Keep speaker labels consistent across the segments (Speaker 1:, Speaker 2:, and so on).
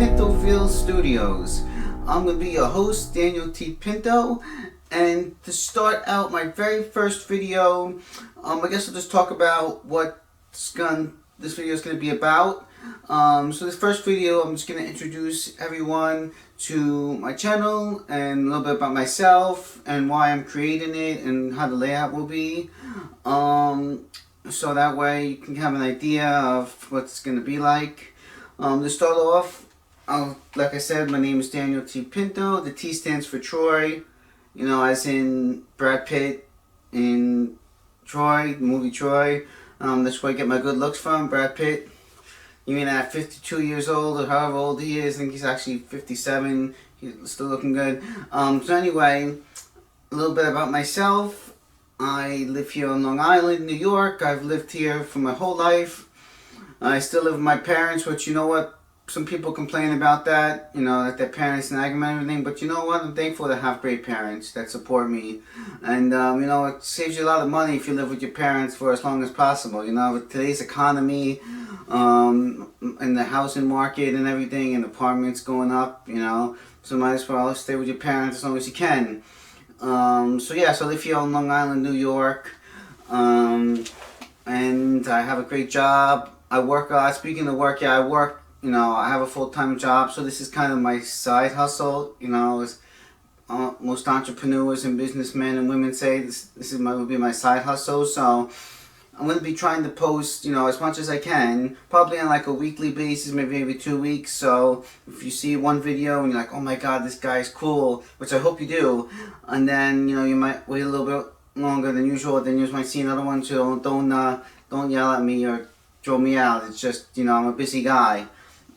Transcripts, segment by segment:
Speaker 1: Pintoville Studios. I'm going to be your host, Daniel T. Pinto, and to start out my very first video, I guess I'll just talk about what this video is going to be about. So this first video, I'm just going to introduce everyone to my channel and a little bit about myself and why I'm creating it and how the layout will be. So that way you can have an idea of what it's going to be like. To start off, like I said, my name is Daniel T. Pinto. The T stands for Troy, you know, as in Brad Pitt in Troy, the movie Troy. That's where I get my good looks from, Brad Pitt. You mean at 52 years old or however old he is, I think he's actually 57, he's still looking good. So anyway, a little bit about myself. I live here on Long Island, New York. I've lived here for my whole life. I still live with my parents, which, you know what, some people complain about that, you know, that their parents nag them and everything, but you know what, I'm thankful to have great parents that support me. And, you know, it saves you a lot of money if you live with your parents for as long as possible. You know, with today's economy, and the housing market and everything, and apartments going up, you know, so might as well stay with your parents as long as you can. So yeah, so I live here on Long Island, New York, and I have a great job. I work a lot. Speaking of work, yeah, I work, you know, I have a full-time job, so this is kind of my side hustle, you know, as most entrepreneurs and businessmen and women say, this will be my side hustle. So I'm going to be trying to post, you know, as much as I can, probably on like a weekly basis, maybe every 2 weeks. So if you see one video and you're like, oh my god, this guy's cool, which I hope you do, and then, you know, you might wait a little bit longer than usual, then you might see another one, so don't yell at me or throw me out. It's just, you know, I'm a busy guy.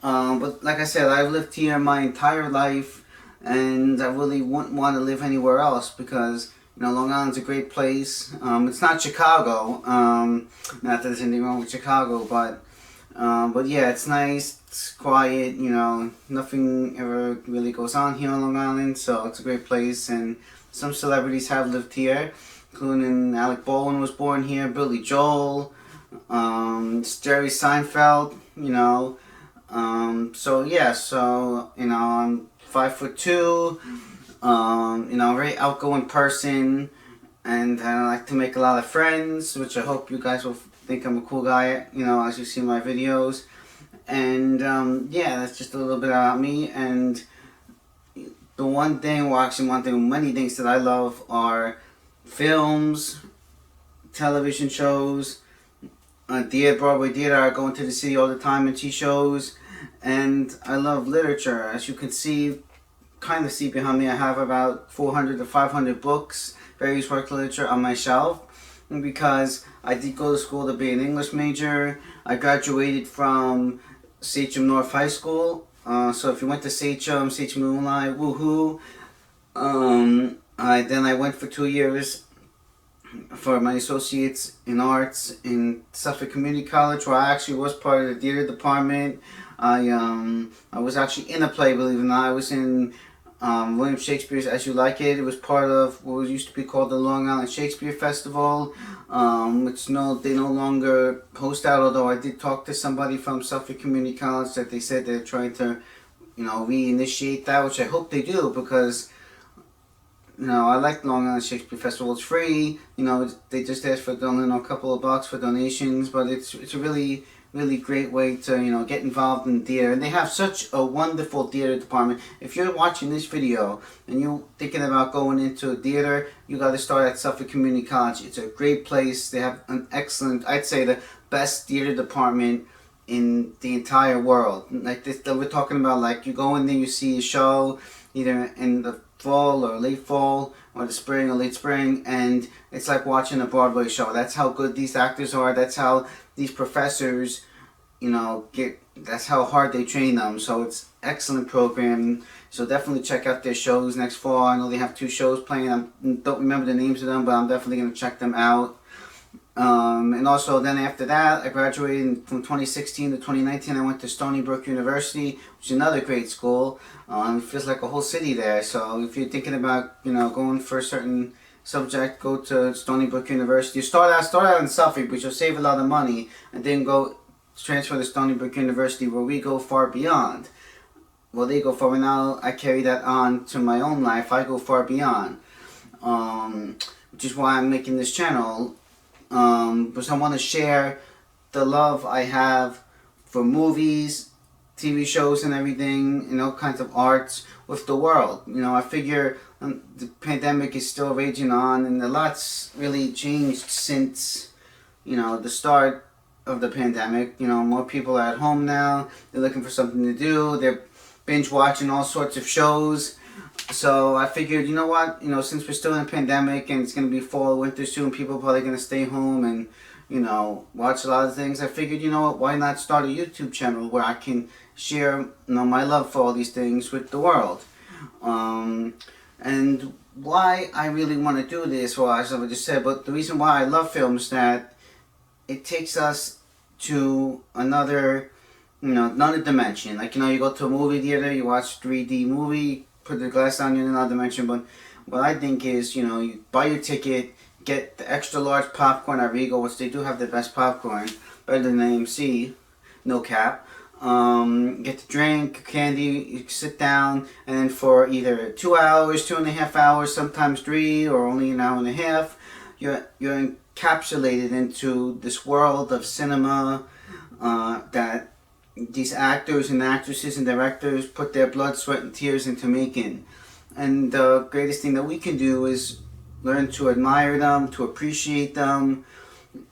Speaker 1: But like I said, I've lived here my entire life, and I really wouldn't want to live anywhere else because, you know, Long Island's a great place. It's not Chicago. Not that there's anything wrong with Chicago, but yeah, it's nice. It's quiet. You know, nothing ever really goes on here on Long Island, so it's a great place. And some celebrities have lived here, including Alec Baldwin was born here, Billy Joel, Jerry Seinfeld. You know, so yeah, so you know, I'm 5'2". You know, a very outgoing person, and I like to make a lot of friends, which I hope you guys will think I'm a cool guy, you know, as you see my videos. And yeah, that's just a little bit about me. And the one thing, well actually one thing, many things that I love are films, television shows, theater, Broadway theater. I go into the city all the time and see shows, and I love literature. As you can see, kind of see behind me, I have about 400 to 500 books, various work literature on my shelf, because I did go to school to be an English major. I graduated from Sachem North High School, so if you went to Sachem Alumni, woohoo. Then I went for 2 years for my associates in arts in Suffolk Community College, where I actually was part of the theater department. I was actually in a play, believe it or not. I was in William Shakespeare's As You Like It. It was part of what used to be called the Long Island Shakespeare Festival, which they no longer host that, although I did talk to somebody from Suffolk Community College that they said they're trying to, you know, reinitiate that, which I hope they do, because, you know, I like Long Island Shakespeare Festival. It's free, you know, they just ask for a couple of bucks for donations, but it's a really great way to, you know, get involved in theater. And they have such a wonderful theater department. If you're watching this video and you're thinking about going into theater, you got to start at Suffolk Community College. It's a great place. They have an excellent, I'd say the best theater department in the entire world. Like this, that we're talking about, like you go in there, you see a show either in the fall or late fall or the spring or late spring, and it's like watching a Broadway show. That's how good these actors are. That's how these professors, you know, that's how hard they train them. So it's excellent program. So definitely check out their shows next fall. I know they have 2 shows playing. I don't remember the names of them, but I'm definitely going to check them out. And also then after that, I graduated from 2016 to 2019. I went to Stony Brook University, which is another great school. It feels like a whole city there. So if you're thinking about, you know, going for a certain subject, go to Stony Brook University. Start out in Suffolk, but you'll save a lot of money, and then go transfer to Stony Brook University, where we go far beyond. well, they go far, and now I carry that on to my own life. I go far beyond, which is why I'm making this channel, because I want to share the love I have for movies, TV shows, and everything, and all kinds of arts with the world. I figure the pandemic is still raging on, and a lot's really changed since, the start of the pandemic. More people are at home now. They're looking for something to do. They're binge watching all sorts of shows. So I figured, you know what? Since we're still in a pandemic and it's going to be fall, winter soon, people are probably going to stay home and, watch a lot of things. I figured, you know what? Why not start a YouTube channel where I can share, my love for all these things with the world. And why I really want to do this, well, as I just said, but the reason why I love film is that it takes us to another dimension. Like, you go to a movie theater, you watch 3D movie, put the glass on, you're in another dimension. But what I think is, you buy your ticket, get the extra large popcorn at Regal, which they do have the best popcorn, better than AMC, no cap. Get the drink, candy, you sit down, and then for either 2 hours, 2.5 hours, sometimes 3, or only an hour and a half, you're encapsulated into this world of cinema that these actors and actresses and directors put their blood, sweat, and tears into making. And the greatest thing that we can do is learn to admire them, to appreciate them,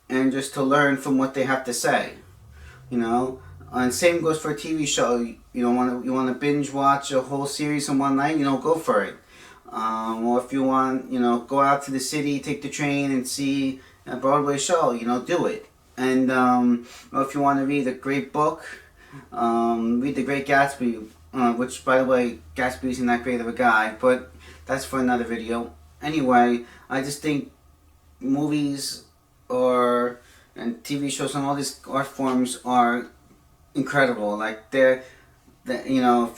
Speaker 1: and just to learn from what they have to say. And same goes for a TV show. You want to binge watch a whole series in one night, go for it. Or if you want, go out to the city, take the train, and see a Broadway show, do it. And or if you want to read a great book, read The Great Gatsby, which, by the way, Gatsby isn't that great of a guy, but that's for another video. Anyway, I just think movies and TV shows and all these art forms are incredible. Like, if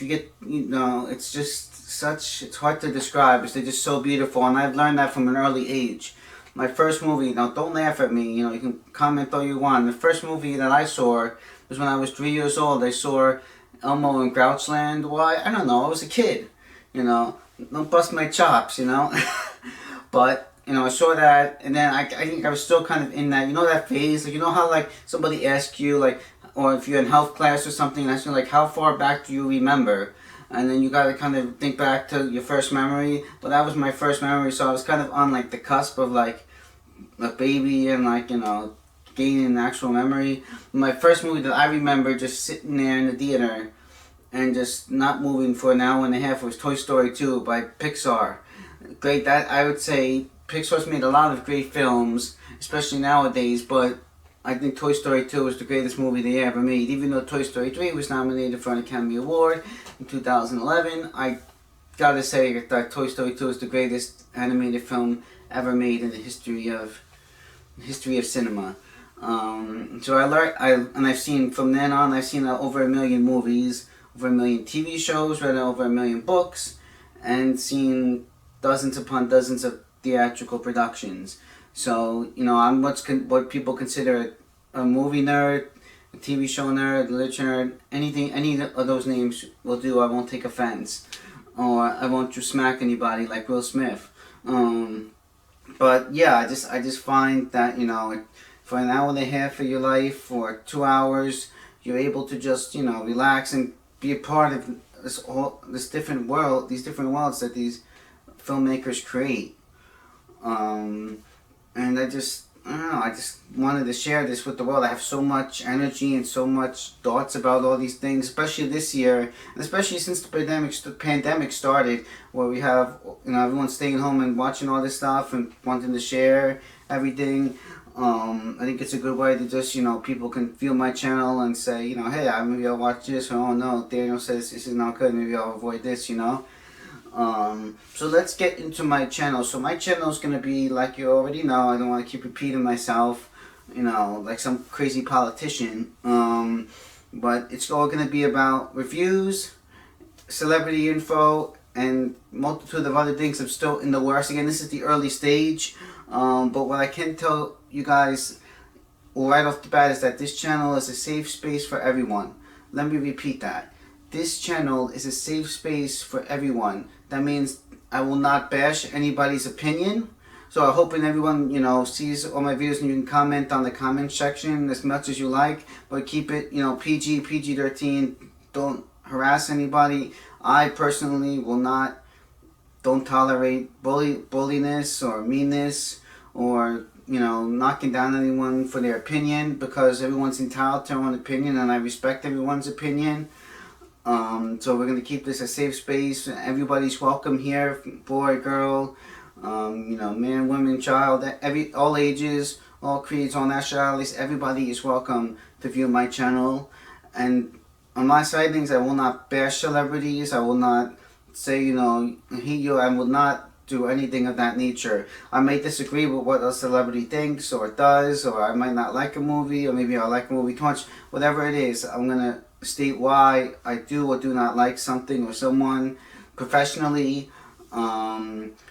Speaker 1: you get, it's hard to describe. They're just so beautiful, and I've learned that from an early age. My first movie, now don't laugh at me, you can comment all you want. The first movie that I saw was when I was 3 years old. I saw Elmo in Grouchland. Why? I don't know, I was a kid, don't bust my chops, But, I saw that, and then I think I was still kind of in that, that phase, like, how, like, somebody asks you, like, or if you're in health class or something, that's like, how far back do you remember? And then you gotta kind of think back to your first memory. But that was my first memory, so I was kind of on, like, the cusp of, like, a baby and, like, gaining an actual memory. My first movie that I remember just sitting there in the theater and just not moving for an hour and a half was Toy Story 2 by Pixar. Great, that I would say Pixar's made a lot of great films, especially nowadays, but I think Toy Story 2 is the greatest movie they ever made. Even though Toy Story 3 was nominated for an Academy Award in 2011, I gotta say that Toy Story 2 is the greatest animated film ever made in the history of cinema. So I've seen, from then on, I've seen over 1 million movies, over 1 million TV shows, read over 1 million books, and seen dozens upon dozens of theatrical productions. So, I'm what people consider a movie nerd, a TV show nerd, a literature nerd, anything, any of those names will do. I won't take offense, or I won't just smack anybody like Will Smith. But yeah, I just find that, for an hour and a half of your life, or 2 hours, you're able to just, relax and be a part of these different worlds that these filmmakers create. And I just wanted to share this with the world. I have so much energy and so much thoughts about all these things, especially this year, and especially since the pandemic started, where we have, everyone staying home and watching all this stuff and wanting to share everything. I think it's a good way to just, people can view my channel and say, hey, maybe I'll watch this, or oh no, Daniel says this is not good, maybe I'll avoid this, So let's get into my channel. So my channel is going to be, like you already know, I don't want to keep repeating myself, like some crazy politician. But it's all going to be about reviews, celebrity info, and multitude of other things. I'm still in the works. Again, this is the early stage. But what I can tell you guys right off the bat is that this channel is a safe space for everyone. Let me repeat that. this channel is a safe space for everyone. That means I will not bash anybody's opinion. So I'm hoping everyone, sees all my videos and you can comment on the comment section as much as you like, but keep it, PG-13. Don't harass anybody. I personally don't tolerate bulliness or meanness or, knocking down anyone for their opinion, because everyone's entitled to their own opinion and I respect everyone's opinion. So we're going to keep this a safe space. Everybody's welcome here, boy, girl, man, woman, child, all ages, all creeds, all nationalities. Everybody is welcome to view my channel. And on my side of things, I will not bash celebrities. I will not say, I will not do anything of that nature. I may disagree with what a celebrity thinks or does, or I might not like a movie, or maybe I like a movie too much. Whatever it is, I'm going to state why I do or do not like something or someone professionally.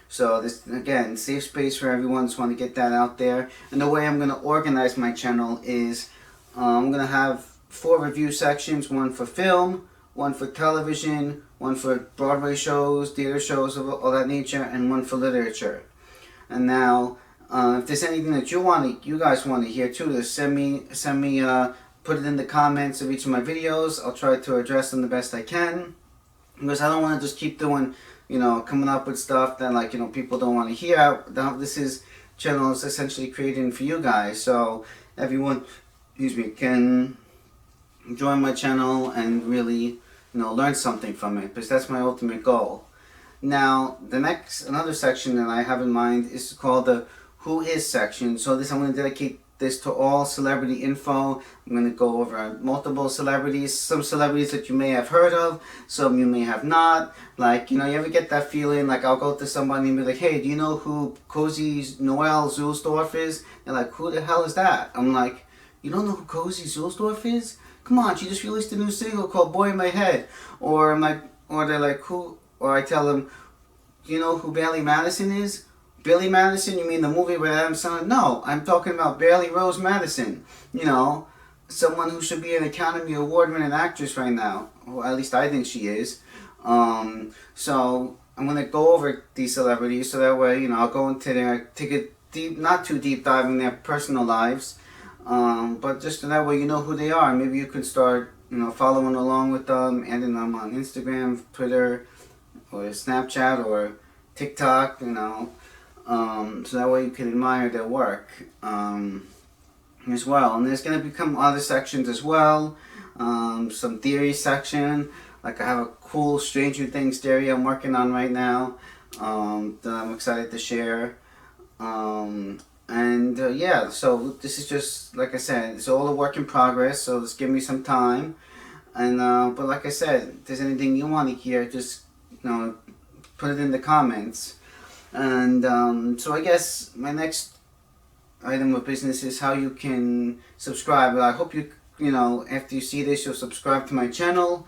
Speaker 1: So this, again, safe space for everyone. Just want to get that out there. And the way I'm going to organize my channel is I'm going to have 4 review sections, one for film, one for television, one for Broadway shows, theater shows of all that nature, and one for literature. And now, if there's anything that you guys want to hear too, just send me, put it in the comments of each of my videos. I'll try to address them the best I can, because I don't want to just keep doing, coming up with stuff that people don't want to hear. This channel is essentially created for you guys, so everyone, can join my channel and really, learn something from it, because that's my ultimate goal. Now, another section that I have in mind is called the Who Is section. So I'm going to dedicate this to all celebrity info. I'm going to go over multiple celebrities, some celebrities that you may have heard of, some you may have not. Like, you ever get that feeling, like I'll go to somebody and be like, hey, do you know who Cozy Noel Zuhlsdorf is? They're like, who the hell is that? I'm like, you don't know who Cozy Zuhlsdorf is? Come on, she just released a new single called Boy in My Head. Or I'm like, or they're like, who? Or I tell them, do you know who Billy Madison is? Billy Madison? You mean the movie with Adam Sandler? No, I'm talking about Bailey Rose Madison. Someone who should be an Academy Award-winning actress right now. Or at least I think she is. So I'm going to go over these celebrities so that way, I'll go into take a deep, not too deep dive in their personal lives. But just so that way you know who they are. Maybe you can start, following along with them, adding them on Instagram, Twitter, or Snapchat, or TikTok, so that way you can admire their work as well. And there's going to become other sections as well. Some theory section, like I have a cool Stranger Things theory I'm working on right now that I'm excited to share. Yeah, so this is just, like I said, it's all a work in progress, so just give me some time. And but like I said, if there's anything you want to hear, just put it in the comments. And so I guess my next item of business is how you can subscribe. I hope you after you see this, you'll subscribe to my channel.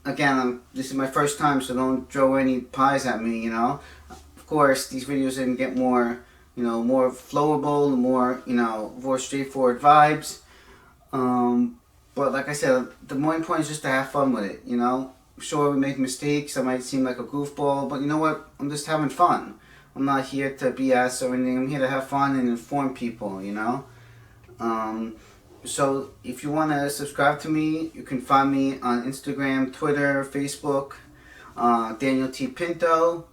Speaker 1: Again, this is my first time, so don't throw any pies at me. Of course, these videos are gonna get more more flowable, more straightforward vibes. But like I said, the more important is just to have fun with it. Sure, we make mistakes. I might seem like a goofball, but you know what? I'm just having fun. I'm not here to BS or anything. I'm here to have fun and inform people. So if you want to subscribe to me, you can find me on Instagram, Twitter, Facebook, Daniel T. Pinto.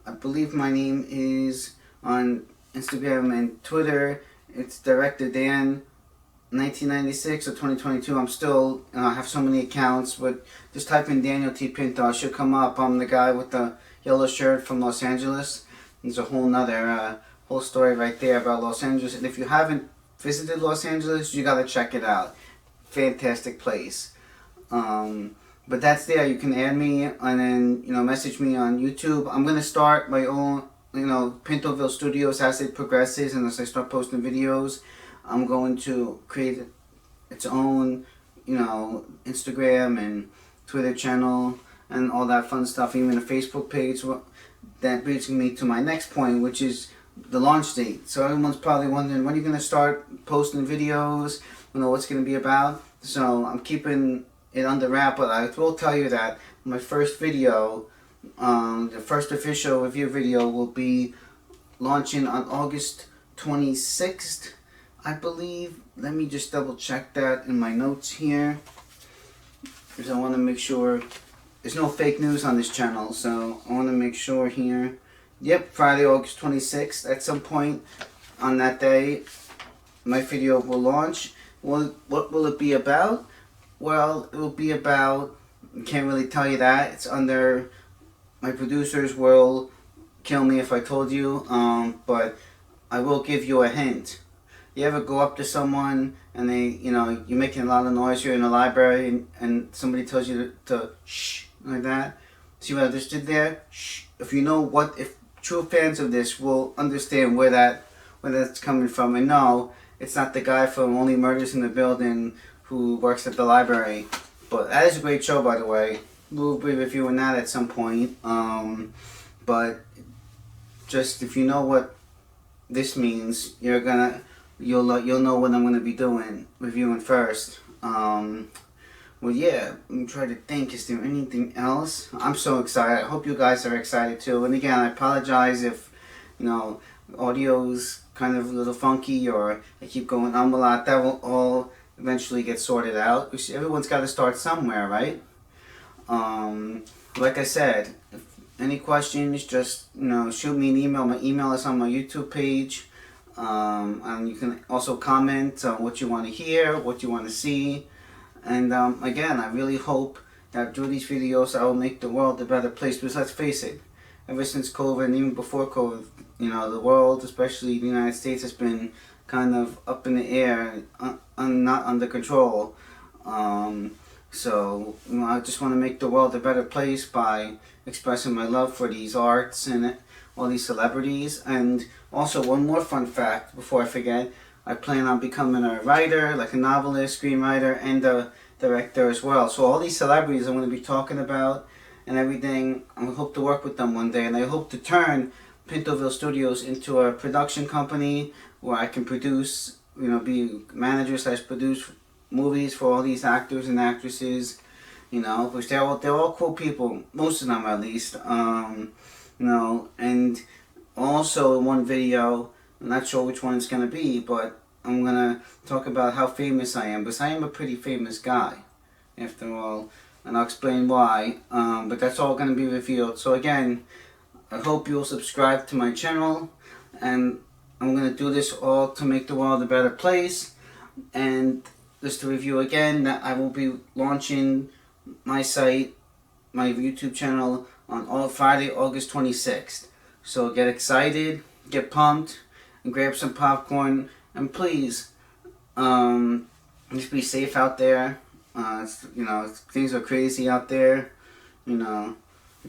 Speaker 1: I believe my name is on Instagram and Twitter. It's Director Dan 1996 or 2022. I'm still have so many accounts, but just type in Daniel T. Pinto. It should come up. I'm the guy with the yellow shirt from Los Angeles. There's a whole nother whole story right there about Los Angeles. And if you haven't visited Los Angeles, you gotta check it out. Fantastic place. But that's there. You can add me and then message me on YouTube. I'm gonna start my own Pintoville Studios as it progresses, and as I start posting videos, I'm going to create its own Instagram and Twitter channel and all that fun stuff, even a Facebook page. That brings me to my next point, which is the launch date. So everyone's probably wondering, when are you going to start posting videos? What's going to be about? So I'm keeping it under wrap, but I will tell you that my first video, the first official review video, will be launching on August 26th, I believe. Let me just double check that in my notes here, because I want to make sure there's no fake news on this channel. So I want to make sure here. Yep, Friday, August 26th. At some point on that day, my video will launch. Well, what will it be about? Well, it will be about, I can't really tell you that. It's under, my producers will kill me if I told you, but I will give you a hint. You ever go up to someone and they, you're making a lot of noise, you're in a library, and somebody tells you to shh, like that? See what I just did there? Shh. If true fans of this will understand where that's coming from. And no, it's not the guy from Only Murders in the Building who works at the library. But that is a great show, by the way. We'll be reviewing that at some point. But just if you know what this means, you'll know what I'm gonna be reviewing first. Well, yeah, I'm trying to think, is there anything else? I'm so excited. I hope you guys are excited too. And again, I apologize if, audio's kind of a little funky or I keep going a lot. That will all eventually get sorted out. Everyone's got to start somewhere, right? Like I said, if any questions, just, shoot me an email. My email is on my YouTube page. And you can also comment on what you want to hear, what you want to see. And again, I really hope that through these videos I will make the world a better place. Because let's face it, ever since COVID and even before COVID, the world, especially the United States, has been kind of up in the air and not under control. So I just want to make the world a better place by expressing my love for these arts and all these celebrities. And also, one more fun fact before I forget, I plan on becoming a writer, like a novelist, screenwriter, and a director as well. So all these celebrities I'm going to be talking about and everything, I hope to work with them one day. And I hope to turn Pintoville Studios into a production company where I can produce, be manager / produce movies for all these actors and actresses, which they're all cool people, most of them at least, and also in one video, I'm not sure which one it's going to be, but I'm going to talk about how famous I am, because I am a pretty famous guy, after all, and I'll explain why, but that's all going to be revealed. So again, I hope you'll subscribe to my channel, and I'm going to do this all to make the world a better place. And just to review again, that I will be launching my site, my YouTube channel, on Friday, August 26th. So get excited, get pumped, and grab some popcorn, and please, just be safe out there. Things are crazy out there. You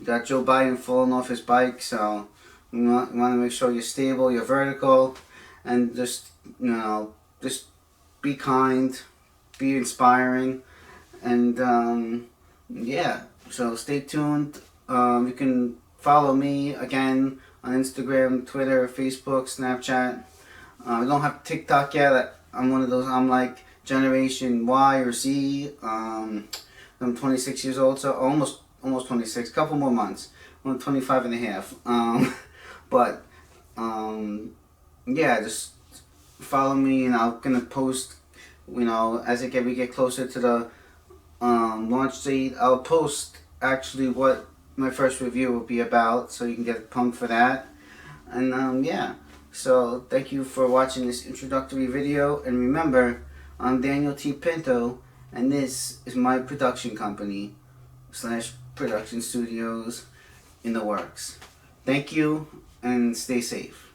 Speaker 1: got Joe Biden falling off his bike, so you want to make sure you're stable, you're vertical, and just be kind, be inspiring, and yeah. So stay tuned. You can follow me again on Instagram, Twitter, Facebook, Snapchat. I don't have TikTok yet. I'm one of those. I'm like Generation Y or Z. I'm 26 years old, so almost 26. Couple more months. I'm 25 and a half. But yeah, just follow me, and I'm gonna post. As we get closer to the launch date, I'll post actually what my first review will be about, so you can get pumped for that. And yeah, so thank you for watching this introductory video, and remember, I'm Daniel T. Pinto, and this is my production company / production studios in the works. Thank you, and stay safe.